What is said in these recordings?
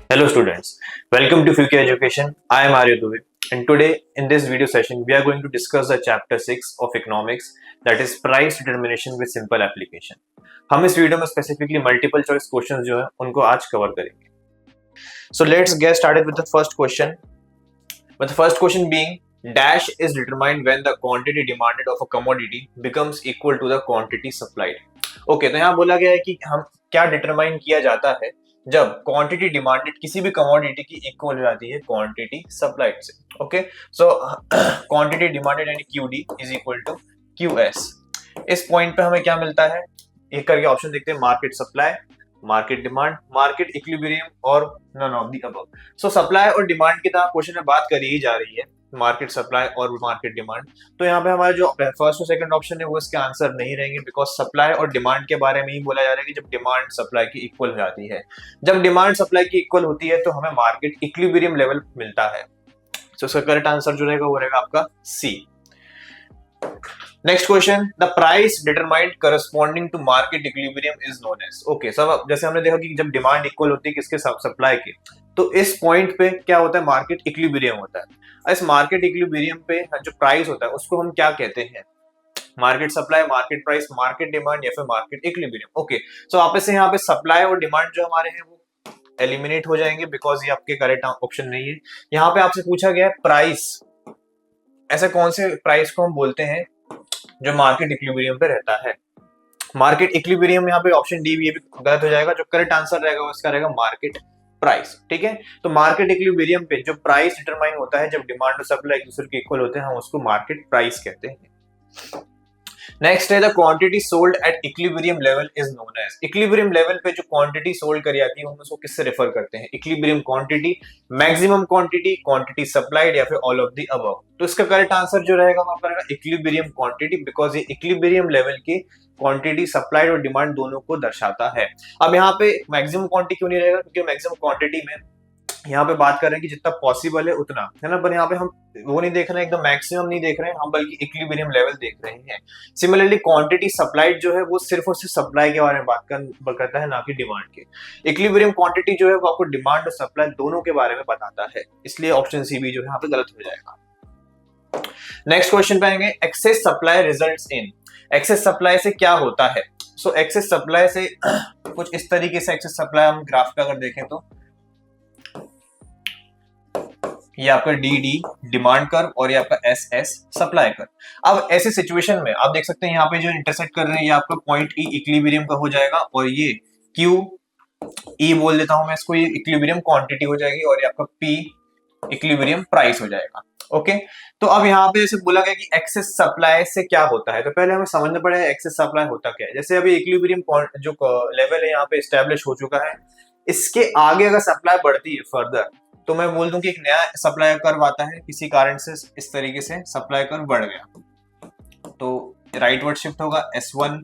Hello students, welcome to Future Education. I am Arya Dubey and today in this video session we are going to discuss the chapter 6 of economics, that is price determination with simple application. हम इस video में specifically multiple choice questions जो है उनको आज cover करेंगे. So let's get started with the first question. But the first question being dash is determined when the quantity demanded of a commodity becomes equal to the quantity supplied. Okay, तो यहाँ बोला गया है कि हम क्या determine किया जाता है जब क्वांटिटी डिमांडेड किसी भी कमोडिटी की इक्वल हो जाती है क्वांटिटी सप्लाइड से. ओके, सो क्वांटिटी डिमांडेड यानी QD is equal to QS. इस पॉइंट पे हमें क्या मिलता है, एक करके ऑप्शन देखते हैं. Market supply, market demand, market equilibrium और none of the above. So supply और डिमांड की तरह क्वेश्चन में बात करी ही जा रही है, मार्केट सप्लाई और मार्केट डिमांड. तो यहाँ पे हमारा जो फर्स्ट और सेकंड ऑप्शन है वो इसके आंसर नहीं रहेंगे, बिकॉज सप्लाई और डिमांड के बारे में ही बोला जा रहा है कि जब डिमांड सप्लाई की इक्वल हो जाती है. जब डिमांड सप्लाई की इक्वल होती है तो हमें मार्केट इक्विलिब्रियम लेवल मिलता है. तो इसका करेक्ट आंसर जो रहेगा वो रहेगा आपका C. Next question, the price determined corresponding to market equilibrium is known as. Okay, सब जैसे हमने देखा कि जब डिमांड इक्वल होती है किसके सप्लाई की, तो इस पॉइंट पे क्या होता है, मार्केट इक्विलिब्रियम होता है. इस मार्केट इक्विलिब्रियम पे जो प्राइस होता है उसको हम क्या कहते हैं, market supply, market price, market demand या फिर मार्केट इक्विलिब्रियम. ओके, सो आप से यहाँ पे सप्लाई और डिमांड जो हमारे हैं वो एलिमिनेट हो जाएंगे बिकॉज ये आपके करेक्ट ऑप्शन नहीं है. यहाँ पे आपसे पूछा गया है प्राइस, ऐसे कौन से प्राइस को हम बोलते हैं जो मार्केट इक्विलिब्रियम पे रहता है. मार्केट इक्विलिब्रियम यहाँ पे ऑप्शन डी भी गलत हो जाएगा. जो करेक्ट आंसर रहेगा वो इसका रहेगा मार्केट प्राइस. ठीक है, तो मार्केट इक्विलिब्रियम पे जो प्राइस डिटरमाइन होता है जब डिमांड और सप्लाई एक दूसरे के इक्वल होते हैं, हम उसको मार्केट प्राइस कहते हैं. नेक्स्ट है the quantity sold at equilibrium level is known as. Equilibrium level पे जो क्वांटिटी सोल्ड करी जाती है हम उसको किससे रेफर करते हैं, equilibrium quantity, maximum quantity, quantity supplied या फिर ऑल ऑफ द अबव. तो इसका करेक्ट आंसर जो रहेगा वो आपका रहेगा इक्विलिब्रियम क्वांटिटी, बिकॉज ये इक्विलिब्रियम लेवल की क्वांटिटी सप्लाइड और डिमांड दोनों को दर्शाता है. अब यहाँ पे मैक्सिमम क्वांटिटी क्यों नहीं रहेगा, क्योंकि मैक्सिमम क्वांटिटी में यहाँ पे बात कर रहे हैं कि जितना पॉसिबल है उतना है ना, पर यहाँ पे हम वो नहीं देख रहे हैं, एकदम मैक्सिमम नहीं देख रहे हैं हम, बल्कि इक्विलिब्रियम लेवल देख रहे हैं. सिमिलरली क्वांटिटी सप्लाइड जो है वो सिर्फ और सिर्फ सप्लाई के बारे में बात करता है, ना कि डिमांड के. इक्विलिब्रियम क्वांटिटी जो है वो आपको डिमांड और सप्लाई दोनों के बारे में बताता है, इसलिए ऑप्शन सी भी जो है यहाँ पे गलत हो जाएगा. नेक्स्ट क्वेश्चन पे आएंगे, excess supply results in. Excess supply से क्या होता है. सो एक्सेस सप्लाई से कुछ इस तरीके से एक्सेस सप्लाई हम ग्राफ का अगर देखें तो ये आपका डी डिमांड कर्व और ये आपका एस सप्लाई कर्व. अब ऐसे सिचुएशन में आप देख सकते हैं यहाँ पे जो इंटरसेक्ट कर रहे हैं ये आपका पॉइंट ई इक्विलिब्रियम का हो जाएगा, और ये क्यू ई बोल देता हूं मैं इसको, ये इक्विलिब्रियम क्वांटिटी हो जाएगी, और ये आपका पी इक्विलिब्रियम प्राइस हो जाएगा. ओके, तो अब यहाँ पे जैसे बोला गया कि एक्सेस सप्लाई से क्या होता है, तो पहले हमें समझना पड़ेगा एक्सेस सप्लाई होता क्या है. जैसे अभी इक्विलिब्रियम जो लेवल है यहाँ पे एस्टेब्लिश हो चुका है, इसके आगे अगर सप्लाई बढ़ती है फर्दर, तो मैं बोल दूं कि एक नया सप्लाई कर्व आता है, किसी कारण से इस तरीके से सप्लाई कर्व बढ़ गया तो राइट वर्ड शिफ्ट होगा S1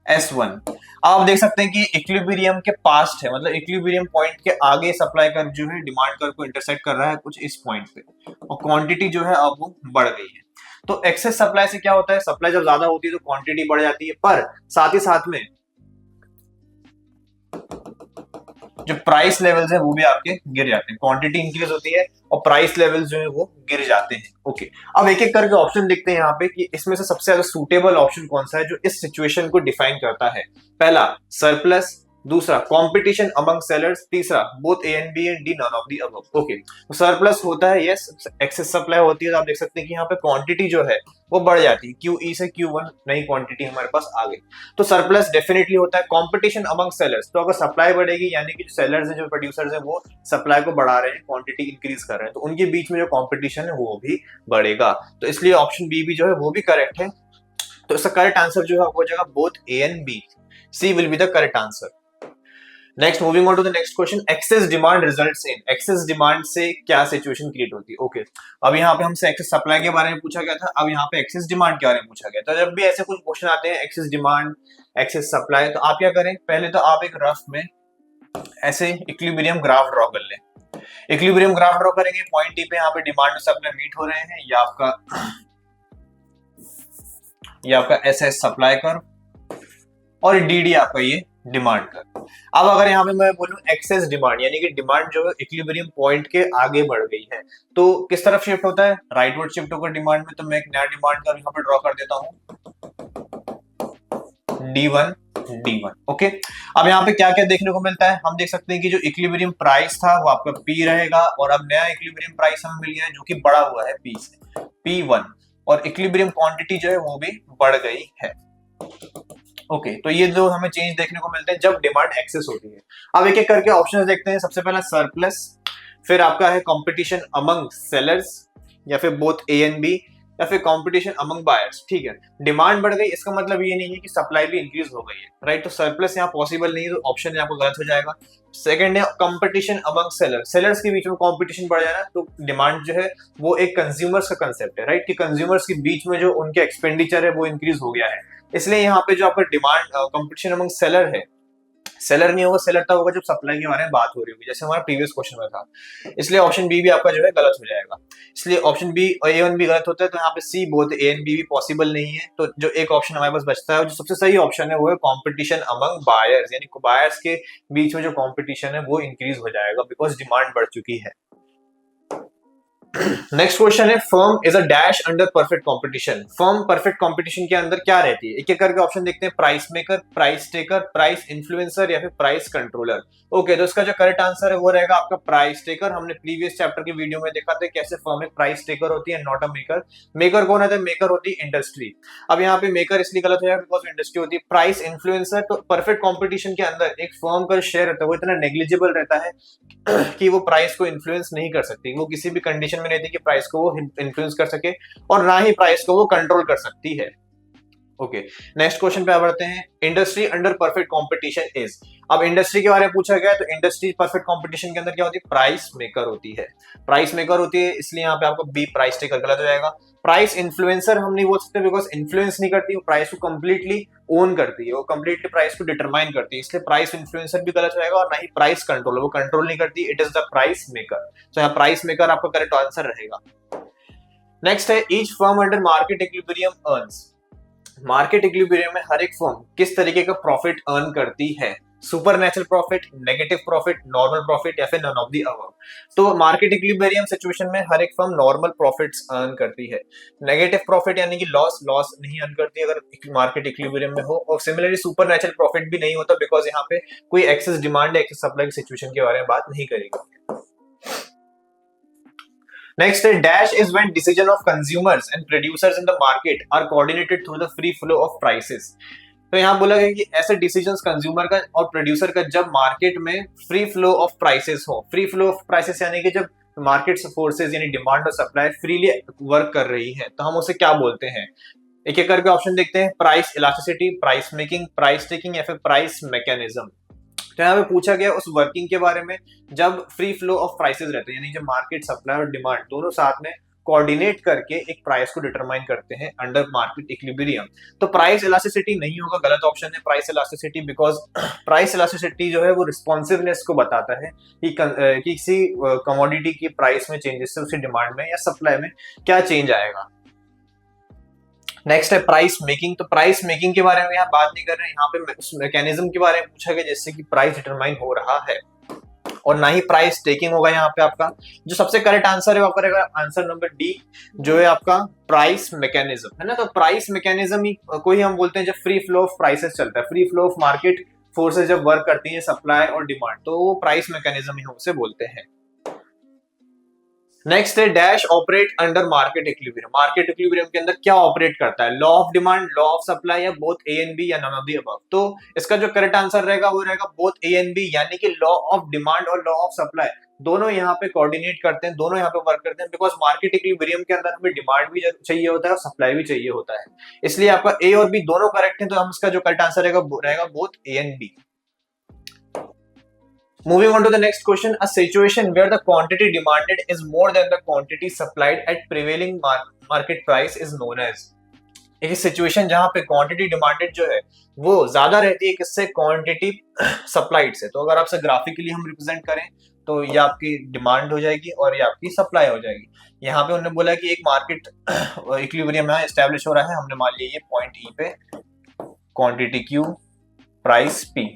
S1. आप देख सकते हैं कि इक्विलिब्रियम के पास्ट है, मतलब इक्विलिब्रियम पॉइंट के आगे सप्लाई कर्व जो है डिमांड कर्व को इंटरसेक्ट कर रहा है कुछ इस पॉइंट पे, और क्वांटिटी जो है अब वो बढ़ गई है. तो एक्सेस सप्लाई से क्या होता है, सप्लाई जब ज्यादा होती है तो क्वांटिटी बढ़ जाती है, पर साथ ही साथ में जो प्राइस लेवल्स हैं वो भी आपके गिर जाते हैं. क्वांटिटी इंक्रीज होती है और प्राइस लेवल्स जो है वो गिर जाते हैं. ओके, अब एक एक करके ऑप्शन देखते हैं यहाँ पे कि इसमें से सबसे ज्यादा सूटेबल ऑप्शन कौन सा है जो इस सिचुएशन को डिफाइन करता है. पहला सरप्लस, दूसरा कंपटीशन अमंग सेलर्स, तीसरा both A and B and D none of the above. Okay, तो सरप्लस होता है, यस एक्सेस सप्लाई होती है, तो आप देख सकते हैं कि यहाँ पे क्वांटिटी जो है वो बढ़ जाती है, QE से Q1 नई क्वांटिटी हमारे पास आ गई, तो सरप्लस डेफिनेटली होता है. कंपटीशन अमंग सेलर्स, तो अगर सप्लाई बढ़ेगी यानी कि जो सेलर्स हैं, जो प्रोड्यूसर्स हैं, वो सप्लाई को बढ़ा रहे हैं, क्वांटिटी इंक्रीज कर रहे हैं, तो उनके बीच में जो कंपटीशन है वो भी बढ़ेगा. तो इसलिए ऑप्शन बी भी जो है वो भी करेक्ट है. तो इसका करेक्ट आंसर जो है हो जाएगा both A and B. C will be the correct answer. Next, moving on to the next question, excess demand results in. Excess demand से क्या सिचुएशन क्रिएट होती है. ओके, अब यहाँ पे हमसे एक्सेस सप्लाई के बारे में पूछा गया था, अब यहाँ पे एक्सेस डिमांड के बारे में पूछा गया था. जब भी ऐसे कुछ क्वेश्चन आते हैं एक्सेस डिमांड, एक्सेस सप्लाई, तो आप क्या करें, पहले तो आप एक रफ में ऐसे इक्विलिब्रियम ग्राफ ड्रॉ कर लें. इक्विलिब्रियम ग्राफ ड्रॉ करेंगे, पॉइंट टी पे यहाँ पे डिमांड और सप्लाई मीट हो रहे हैं, ये आपका एस सप्लाई कर्व, और डी आपका ये डिमांड का। अब अगर यहाँ पे मैं बोलूं एक्सेस डिमांड, यानी कि डिमांड जो है इक्विलिब्रियम पॉइंट के आगे बढ़ गई है, तो किस तरफ शिफ्ट होता है, राइटवर्ड शिफ्ट होकर डिमांड में। तो मैं एक नया डिमांड का यहाँ पे ड्रॉ कर देता हूँ, D1 D1। ओके, अब यहाँ पे क्या क्या देखने को मिलता है, हम देख सकते हैं कि जो इक्विलिब्रियम प्राइस था वो आपका P रहेगा, और अब नया इक्विलिब्रियम प्राइस हमें मिल गया है जो कि बढ़ा हुआ है P से, P1, और इक्विलिब्रियम क्वांटिटी जो है वो भी बढ़ गई है। ओके, तो ये जो हमें चेंज देखने को मिलते हैं जब डिमांड एक्सेस होती है। अब एक एक करके ऑप्शंस देखते हैं। सबसे पहला सरप्लस, फिर आपका है कंपटीशन अमंग सेलर्स, या फिर बोथ ए एंड बी, या फिर कंपटीशन अमंग बायर्स। ठीक है, डिमांड बढ़ गई इसका मतलब ये नहीं है कि सप्लाई भी इंक्रीज हो गई है, राइट। तो सरप्लस यहाँ पॉसिबल नहीं है, तो ऑप्शन यहाँ पर गलत हो जाएगा। सेकंड है कंपटीशन अमंग सेलर्स, सेलर्स के बीच में कंपटीशन बढ़ जाना, तो डिमांड जो है वो एक कंज्यूमर्स का कंसेप्ट है, राइट, कि कंज्यूमर्स के बीच में जो उनके एक्सपेंडिचर है वो इंक्रीज हो गया है, इसलिए यहाँ पे जो आपका डिमांड कंपटीशन अमंग सेलर है, सेलर नहीं होगा, सेलर तब होगा जब सप्लाई के बारे में बात हो रही होगी, जैसे हमारा प्रीवियस क्वेश्चन में था। इसलिए ऑप्शन बी भी आपका जो है गलत हो जाएगा। इसलिए ऑप्शन बी और ए वन भी गलत होता है, तो यहाँ पे C both A and B भी पॉसिबल नहीं है। तो जो एक ऑप्शन हमारे पास बचता है, जो सबसे सही ऑप्शन है वो है कॉम्पिटिशन अमंग बायर्स, यानी बायर्स के बीच में जो कॉम्पिटिशन है वो इंक्रीज हो जाएगा बिकॉज डिमांड बढ़ चुकी है। नेक्स्ट क्वेश्चन है, firm is a dash under perfect competition. Firm perfect competition के अंदर क्या रहती है, एक एक करके ऑप्शन देखते हैं। Price maker, price taker, price influencer, या फिर प्राइस कंट्रोलर। ओके, तो इसका जो करेक्ट आंसर है वो रहेगा आपका प्राइस टेकर। हमने प्रीवियस चैप्टर की वीडियो में देखा था कैसे फर्म एक प्राइस टेकर होती है, नॉट अ मेकर। मेकर कौन है, मेकर होती है इंडस्ट्री। अब यहाँ पे मेकर इसलिए गलत हो जाएगा बिकॉज इंडस्ट्री होती है। प्राइस इन्फ्लुएंसर, तो परफेक्ट कॉम्पिटिशन के अंदर एक फर्म का शेयर रहता है वो इतना नेग्लिजिबल रहता है कि वो प्राइस को इन्फ्लुएंस नहीं कर सकती, वो किसी भी कंडीशन में रहती है कि प्राइस को वो इन्फ्लुएंस कर सके, और ना ही प्राइस को वो कंट्रोल कर सकती है। ओके, नेक्स्ट क्वेश्चन पे बढ़ते हैं। Industry under perfect competition is. अब इंडस्ट्री के बारे में पूछा गया है, तो इंडस्ट्री परफेक्ट कंपटीशन के अंदर क्या होती है, प्राइस मेकर होती है। प्राइस मेकर होती है, इसलिए यहाँ पे आपको बी प्राइस टेकर गलत हो जाएगा। प्राइस इन्फ्लुएंसर हम नहीं बोल सकते बिकॉज इन्फ्लुएंस नहीं करती, वो प्राइस को कंप्लीटली ओन करती है, वो कंप्लीटली प्राइस को डिटरमाइन करती है, इसलिए प्राइस इन्फ्लुएंसर भी गलत हो जाएगा। और ना ही प्राइस कंट्रोल, वो कंट्रोल नहीं करती, it is the price maker. तो यहाँ प्राइस मेकर आपका करेक्ट आंसर रहेगा। नेक्स्ट है, each firm under market equilibrium earns. Market equilibrium में हर एक फर्म किस तरीके का प्रॉफिट अर्न करती है, super natural profit, negative profit, normal profit, या फिर नन ऑफ द अबव। तो मार्केट इक्विलिब्रियम सिचुएशन में हर एक फर्म नॉर्मल प्रॉफिट्स अर्न करती है। नेगेटिव प्रॉफिट यानी कि लॉस नहीं अर्न करती अगर मार्केट इक्विलिब्रियम में हो, और सिमिलरली सुपर नेचुरल प्रॉफिट भी नहीं होता बिकॉज यहाँ पे कोई एक्सेस डिमांड या एक्सेस सप्लाई की सिचुएशन के बारे में बात नहीं करेगा। Next है, dash is when decision of consumers and producers in the market are coordinated through the free flow of prices। तो यहाँ बोला गया कि ऐसे डिसीजंस कंज्यूमर का और प्रोड्यूसर का जब मार्केट में फ्री फ्लो ऑफ प्राइसेस हो। फ्री फ्लो ऑफ प्राइसेस यानी कि जब मार्केट फोर्सेस यानी डिमांड और सप्लाई फ्रीली वर्क कर रही है, तो हम उसे क्या बोलते हैं। एक एक करके ऑप्शन देखते हैं। Price elasticity, price making, price taking, या फिर प्राइस मैकेनिज्म। तो यहाँ पे पूछा गया उस वर्किंग के बारे में जब फ्री फ्लो ऑफ प्राइसेस रहते हैं, यानी जब मार्केट सप्लाई और डिमांड दोनों साथ में कोऑर्डिनेट करके एक प्राइस को डिटरमाइन करते हैं अंडर मार्केट इक्विलिब्रियम। तो प्राइस इलास्टिसिटी नहीं होगा, गलत ऑप्शन है price elasticity, because price elasticity जो है वो रिस्पॉन्सिवनेस को बताता है कि किसी कमोडिटी की प्राइस में चेंजेस से उसी डिमांड में या सप्लाई में क्या चेंज आएगा। नेक्स्ट है प्राइस मेकिंग। तो प्राइस मेकिंग के बारे में यहाँ बात नहीं कर रहे हैं, यहाँ पे उस मैकेनिज्म के बारे में पूछा गया जिससे कि प्राइस डिटरमाइन हो रहा है, और ना ही प्राइस टेकिंग होगा। यहाँ पे आपका जो सबसे करेक्ट आंसर है वो आपका रहेगा आंसर नंबर डी, जो है आपका प्राइस मैकेनिज्म, है ना। तो प्राइस मैकेनिज्म ही कोई हम बोलते हैं जब फ्री फ्लो ऑफ प्राइसेस चलता है, free flow of market forces जब वर्क करती है सप्लाई और डिमांड, तो वो प्राइस मैकेनिज्म ही हम उसे बोलते हैं। नेक्स्ट है, dash operate under market equilibrium. Market equilibrium के अंदर क्या ऑपरेट करता है, law of demand, law of supply, या बोथ ए एंड बी, या नन ऑफ द अबव। तो इसका जो करेक्ट आंसर रहेगा वो रहेगा बोथ ए एंड बी, यानी कि लॉ ऑफ डिमांड और लॉ ऑफ सप्लाई दोनों यहाँ पे कोऑर्डिनेट करते हैं, दोनों यहाँ पे वर्क करते हैं, बिकॉज मार्केट इक्विलिब्रियम के अंदर हमें डिमांड भी चाहिए होता है और सप्लाई भी चाहिए होता है। इसलिए आपका ए और बी दोनों करेक्ट है, तो हम इसका जो करेक्ट आंसर रहेगा both A and B. Moving on to the next question, a situation where the quantity demanded is more than the quantity supplied at prevailing market price is known as। एक situation जहां पे quantity demanded जो है वो ज्यादा रहती है किससे, क्वांटिटी सप्लाइड से। तो अगर आपसे ग्राफिकली हम रिप्रेजेंट करें तो ये आपकी डिमांड हो जाएगी और ये आपकी सप्लाई हो जाएगी। यहाँ पे उन्होंने बोला कि एक मार्केट इक्विलिब्रियम यहाँ एस्टैब्लिश हो रहा है, हमने मान लिया ये पॉइंट ई पे quantity Q price P.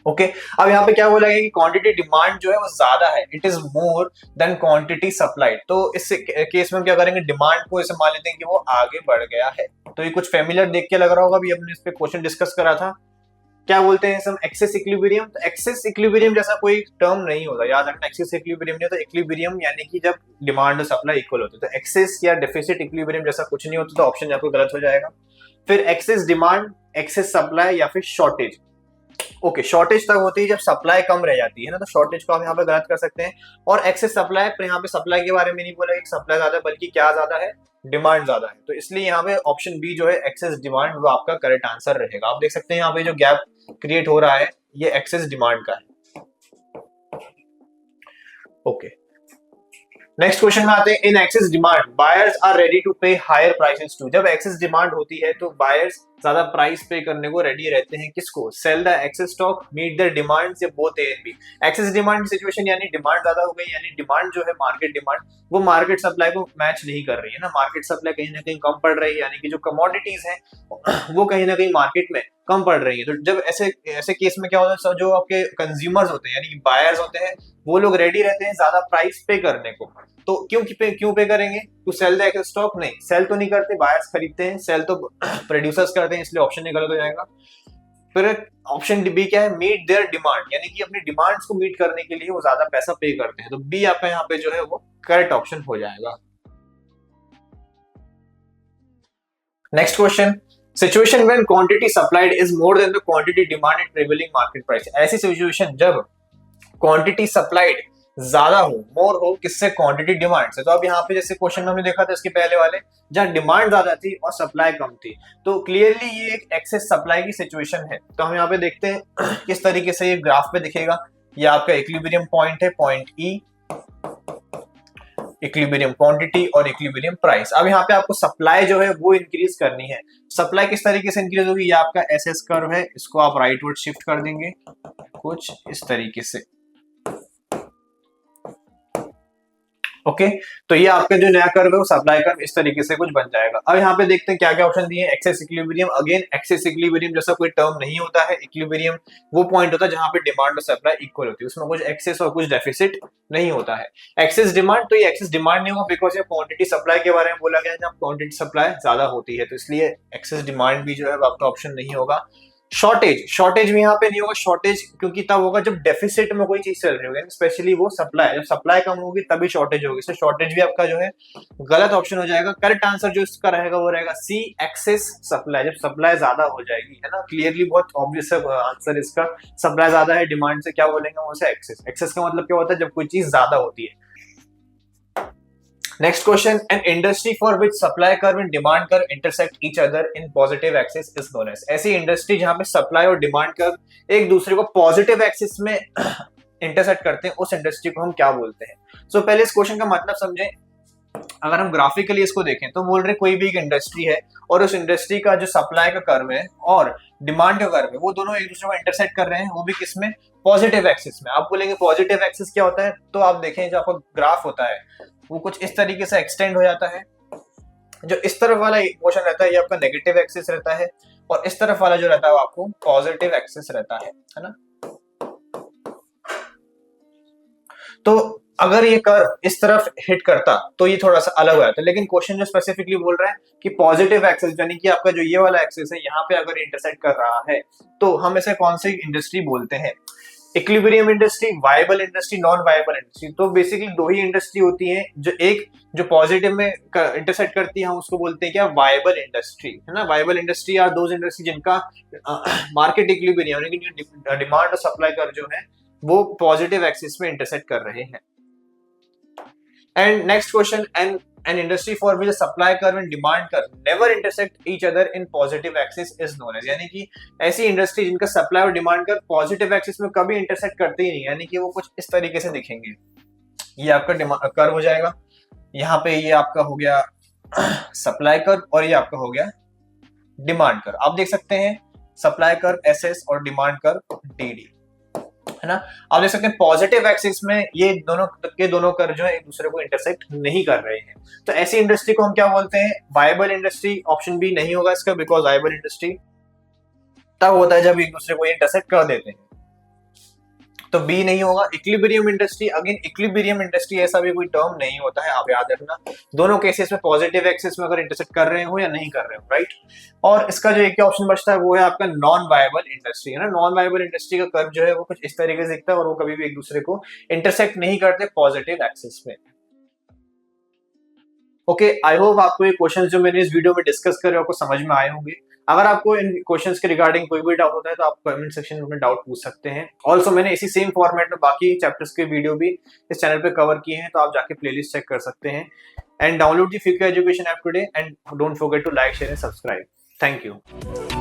Okay अब यहाँ पे क्या बोला गया कि क्वांटिटी डिमांड जो है वो ज्यादा है, it is more than quantity supplied. तो इस केस में हम क्या करेंगे, डिमांड को ऐसे मान लेते हैं कि वो आगे बढ़ गया है। तो ये कुछ फेमिलियर देख के लग रहा होगा, अभी हमने इस पे क्वेश्चन डिस्कस करा था, क्या बोलते हैं हम, एक्सेस इक्विलिब्रियम। तो एक्सेस इक्विलिब्रियम जैसा कोई टर्म नहीं होता, याद रखना, एक्सेस इक्विलिब्रियम नहीं होता। इक्विलिब्रियम यानी कि जब डिमांड और सप्लाई इक्वल होते, तो एक्सेस या डेफिसिट इक्विलिब्रियम जैसा कुछ नहीं होता, तो ऑप्शन आपको गलत हो जाएगा। फिर एक्सेस डिमांड, एक्सेस सप्लाई या फिर शॉर्टेज। ओके शॉर्टेज तक होती है जब सप्लाई कम रह जाती है ना, तो शॉर्टेज को हम यहाँ पे गलत कर सकते हैं। और एक्सेस सप्लाई, पर यहाँ पे सप्लाई के बारे में नहीं बोला कि सप्लाई ज्यादा है, बल्कि क्या ज्यादा है, डिमांड ज्यादा है। तो इसलिए यहाँ पे ऑप्शन बी जो है एक्सेस डिमांड, वो आपका करेक्ट आंसर रहेगा। आप देख सकते हैं यहाँ पे जो गैप क्रिएट हो रहा है ये एक्सेस डिमांड का है। ओके नेक्स्ट क्वेश्चन में आते हैं, in excess demand buyers are ready to pay higher prices too. जब एक्सेस डिमांड होती है तो बायर्स ज्यादा प्राइस पे करने को रेडी रहते हैं, किसको, sell the excess stock, meet their demands, या both A and B. Excess demand situation यानी डिमांड ज्यादा हो गई, यानी डिमांड जो है मार्केट डिमांड वो मार्केट सप्लाई को मैच नहीं कर रही है ना, मार्केट सप्लाई कहीं ना कहीं कम पड़ रही है, यानी कि जो कमोडिटीज है वो कहीं ना कहीं मार्केट में कम पड़ रही है। तो जब ऐसे ऐसे केस में क्या होता है, जो आपके कंज्यूमर्स होते हैं यानी कि बायर्स होते हैं, वो लोग रेडी रहते हैं ज्यादा प्राइस पे करने को। तो क्यों पे करेंगे, to sell the excess stock, नहीं, सेल तो नहीं करते, बायर्स खरीदते हैं, सेल तो प्रोड्यूसर्स करते हैं, इसलिए ऑप्शन नहीं गलत हो जाएगा। फिर ऑप्शन बी क्या है, मीट देयर डिमांड, यानी कि अपनी डिमांड्स को मीट करने के लिए वो ज्यादा पैसा पे करते हैं। तो बी आपका यहाँ पे जो है वो करेक्ट ऑप्शन हो जाएगा। Next question, situation when quantity supplied is more than the quantity demanded prevailing market price. ऐसी सिचुएशन जब क्वांटिटी सप्लाइड ज्यादा हो, मोर हो, किससे, क्वांटिटी डिमांड से। तो अब यहाँ पे जैसे क्वेश्चन में हमने देखा था इसके पहले वाले, जहाँ डिमांड ज्यादा थी और सप्लाई कम थी, तो क्लियरली ये एक एक्सेस सप्लाई की सिचुएशन है। तो हम यहाँ पे देखते हैं किस तरीके से ये ग्राफ पे दिखेगा। ये आपका इक्विलिब्रियम पॉइंट है, पॉइंट ई, इक्विलिब्रियम क्वांटिटी और इक्विलिब्रियम प्राइस। अब यहाँ पे आपको सप्लाई जो है वो इंक्रीज करनी है। सप्लाई किस तरीके से इंक्रीज होगी, ये आपका एसएस कर्व है, इसको आप राइटवर्ड शिफ्ट कर देंगे कुछ इस तरीके से। ओके तो ये आपका जो नया कर्व है वो सप्लाई कर्व इस तरीके से कुछ बन जाएगा। अब यहाँ पे देखते हैं क्या क्या ऑप्शन दिए हैं। Excess equilibrium, again excess equilibrium जैसा कोई टर्म नहीं होता है। इक्विलिब्रियम वो पॉइंट होता है जहां पे डिमांड और सप्लाई इक्वल होती है, उसमें कुछ एक्सेस और कुछ डेफिसिट नहीं होता है। एक्सेस डिमांड, तो ये एक्सेस डिमांड नहीं होगा बिकॉज ये क्वांटिटी सप्लाई के बारे में बोला गया है, जहां क्वांटिटी सप्लाई ज्यादा होती है, तो इसलिए एक्सेस डिमांड भी जो है आपका ऑप्शन नहीं होगा। शॉर्टेज भी यहाँ पे नहीं होगा, शॉर्टेज क्योंकि तब होगा जब डेफिसिट में कोई चीज चल रही होगी, स्पेशली वो सप्लाई, जब सप्लाई कम होगी तभी शॉर्टेज होगी, इसलिए शॉर्टेज भी आपका जो है गलत ऑप्शन हो जाएगा। करेक्ट आंसर जो इसका रहेगा वो रहेगा सी, एक्सेस सप्लाई, जब सप्लाई ज्यादा हो जाएगी, है ना, क्लियरली बहुत ऑब्वियस आंसर इसका। सप्लाई ज्यादा है डिमांड से, क्या बोलेंगे वो से एक्सेस। एक्सेस का मतलब क्या होता है, जब कोई चीज ज्यादा होती है। Next question, an industry for which supply curve and demand curve intersect each other in positive axis is known as। ऐसी इंडस्ट्री जहां पे सप्लाई और डिमांड कर्व एक दूसरे को पॉजिटिव एक्सिस में इंटरसेक्ट करते हैं, उस इंडस्ट्री को हम क्या बोलते हैं। सो पहले इस क्वेश्चन का मतलब समझें। अगर हम ग्राफिकली इसको देखें तो बोल रहे कोई भी एक इंडस्ट्री है और उस इंडस्ट्री का जो सप्लाई का कर्व है और डिमांड का कर्व है वो दोनों एक दूसरे को इंटरसेक्ट कर रहे हैं, वो भी किसमें, पॉजिटिव एक्सिस में। आप बोलेंगे पॉजिटिव एक्सिस क्या होता है, तो आप देखें जो आपका ग्राफ होता है वो कुछ इस तरीके से एक्सटेंड हो जाता है। जो इस तरफ वाला पोर्शन रहता है ये आपका नेगेटिव एक्सिस रहता है, और इस तरफ वाला जो रहता है वो आपको पॉजिटिव एक्सिस रहता है ना। तो अगर ये कर्व इस तरफ हिट करता तो ये थोड़ा सा अलग हो जाता है, लेकिन क्वेश्चन जो स्पेसिफिकली बोल रहा है कि पॉजिटिव एक्सिस यानी कि आपका जो ये वाला एक्सिस है यहाँ पे अगर इंटरसेक्ट कर रहा है तो हम इसे कौन सी इंडस्ट्री बोलते हैं, equilibrium industry, viable industry, non viable industry. तो बेसिकली दो ही इंडस्ट्री होती है, जो पॉजिटिव में इंटरसेक्ट करती है हम उसको बोलते हैं क्या, वायबल इंडस्ट्री, है ना। Viable industry are those industry जिनका मार्केट इक्विलिब्रियम यानी कि डिमांड और सप्लाई कर जो है वो पॉजिटिव एक्सिस में इंटरसेक्ट कर रहे हैं। And next question, an industry for which the supply curve and demand curve never intersect each other in positive axis is known as। यानी कि ऐसी इंडस्ट्री जिनका सप्लाई और डिमांड कर्व पॉजिटिव एक्सिस में कभी इंटरसेक्ट करते ही नहीं, यानी कि वो कुछ इस तरीके से दिखेंगे। ये आपका कर्व हो जाएगा, यहाँ पे ये आपका हो गया सप्लाई कर्व और ये आपका हो गया डिमांड कर्व। आप देख सकते हैं सप्लाई कर्व एसएस और डिमांड कर्व डीडी, है ना। आप देख सकते हैं पॉजिटिव एक्सिस में ये दोनों कर्व जो है एक दूसरे को इंटरसेक्ट नहीं कर रहे हैं। तो ऐसी इंडस्ट्री को हम क्या बोलते हैं, वायबल इंडस्ट्री। ऑप्शन बी नहीं होगा इसका, बिकॉज वायबल इंडस्ट्री तब होता है जब एक दूसरे को इंटरसेक्ट कर देते हैं। तो बी नहीं होगा। Equilibrium industry, again equilibrium industry ऐसा भी कोई टर्म नहीं होता है, आप याद रखना। दोनों केसेस में पॉजिटिव एक्सिस में अगर इंटरसेक्ट कर रहे हो या नहीं कर रहे हो, राइट। और इसका जो एक ऑप्शन बचता है वो है आपका नॉन वायबल इंडस्ट्री, है ना। नॉन वायबल इंडस्ट्री का कर्व जो है वो कुछ इस तरीके से दिखता है और वो कभी भी एक दूसरे को इंटरसेक्ट नहीं करते पॉजिटिव एक्सिस में। ओके, आई होप आपको ये क्वेश्चंस जो मैंने इस वीडियो में डिस्कस करे आपको समझ में आए होंगे। अगर आपको इन क्वेश्चंस के रिगार्डिंग कोई भी डाउट होता है तो आप कमेंट सेक्शन में डाउट पूछ सकते हैं। ऑल्सो मैंने इसी सेम फॉर्मेट में बाकी चैप्टर्स के वीडियो भी इस चैनल पे कवर किए हैं, तो आप जाके प्लेलिस्ट चेक कर सकते हैं। And download the future education app today and don't forget to like, share and subscribe. Thank you.